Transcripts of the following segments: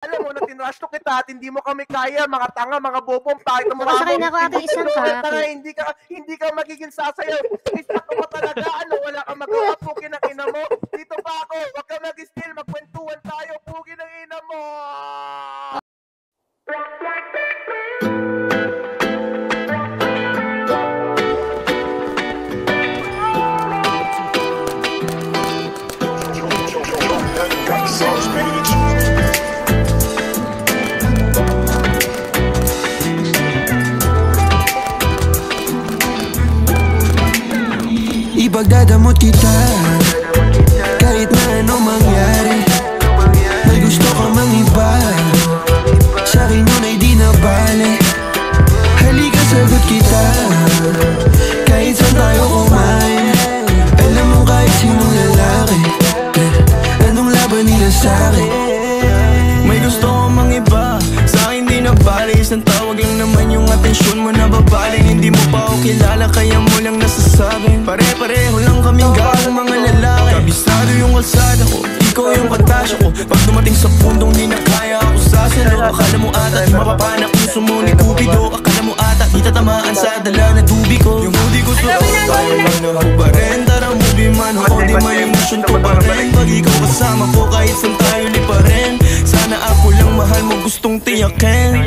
Alam mo na tinrush to kita at hindi mo kami kaya, mga tanga, mga bobong, pangit mo Masakay na ako ating isang kaki. Hindi ka magiging sasayaw. Isa ko pa talaga, wala kang magawa, pugi ng ina mo. Dito pa ako, wag ka mag-steal, magkwentuhan tayo, pugi ng ina mo. Ipagdadamot kita kahit na ano mangyari. May gusto ka mang iba, sa'kin yun ay di na bale. Halika sagot kita kahit saan tayo kumain. Alam mo kahit sinong lalaki, anong laban nila sa'kin. May gusto ka mang iba, sa'kin di na bale. Isang tawag lang naman yung atensyon mo na babaling. Hindi mo pa ako kilala kaya mo lang nasasabing pare-pareho lang kaming gawang mga lalaki. Kabisado yung kalsada ko, ikaw yung katasya ko. Pag dumating sa pundong di na kaya ako sasalo. Akala mo ata di mapapana puso mo ni Cupido. Akala mo ata di tatamaan sa dala na tubi ko. Yung hoodie ko suot, tayo lang na ako pa rin. Tara movie man o di may emotion ko pa rin. Pag ikaw kasama ko kahit saan tayo li pa rin. Sana ako lang mahal mo gustong tiyakin.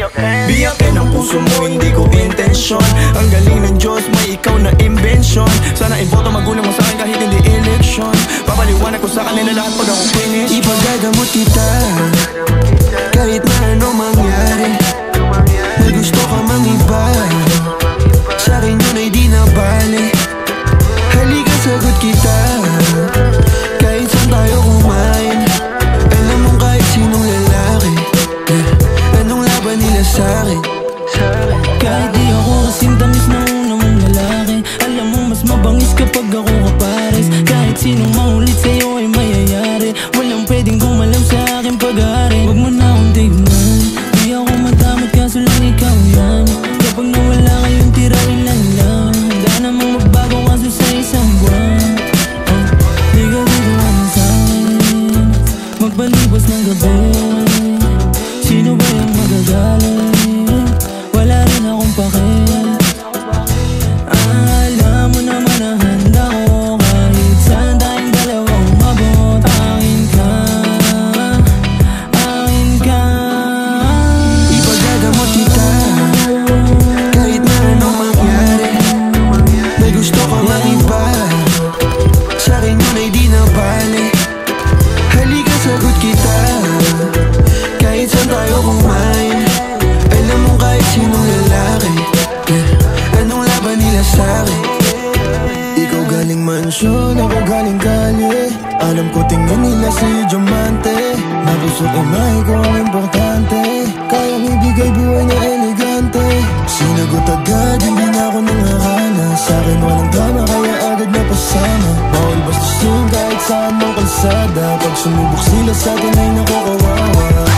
Biyakin ang puso mo hindi ko intensyon. Ang galing ng Diyos may ikaw na invention. Sana iboto magulang mo sa akin kahit hindi election. Papaliwanag ko sa kanila lahat pag ako finish. Ipagdadamot kita kahit na ano mangyari. May gusto ka mang iba, sa'kin yun ay di na bale. Halika sagot kita kahit saan tayo kumain. Alam mo kahit sinong lalaki, anong laban nila sa'kin. Kahit di ako kasing tamis na una mong lalaki, alam mo mas mabangis kapag ako kapares. Kahit sinong maulit sa'yo ay mayayari. Walang pwedeng gumalam sa aking pag-aari. Huwag mo na akong tignan, di ako matamad kaso lang ikaw yan. Kapag nawala kayong tira ilan lang, handa namang magbago kaso sa isang buwan. Di ka biguan sa'kin, magpalibas ng gabi. Sino ba yung magagaling? Wala rin akong pake. Alam mo naman na handa ko kahit saan tayong dalawa umabot. Akin ka, akin ka. Ipagdadamot kita kahit na ano mangyari. May gusto ka mang iba, sa'kin yun ay di na bale. Halika sagot kita kahit saan tayo kumain. Alam mo kahit sinong lalaki, anong laban nila sa'kin. Ikaw galing mansyon, ako galing kalye. Alam ko tingin nila si Diamante, na puso ko may ko ang importante. Kayang ibigay buhay na elegante. Sinagot agad, hindi na ako nangarana. Sa'kin walang drama, kaya agad napasama. Bawal bastusin kahit saan mong kalsada. Pag sumubok sila sa'tin ay nakukawawa.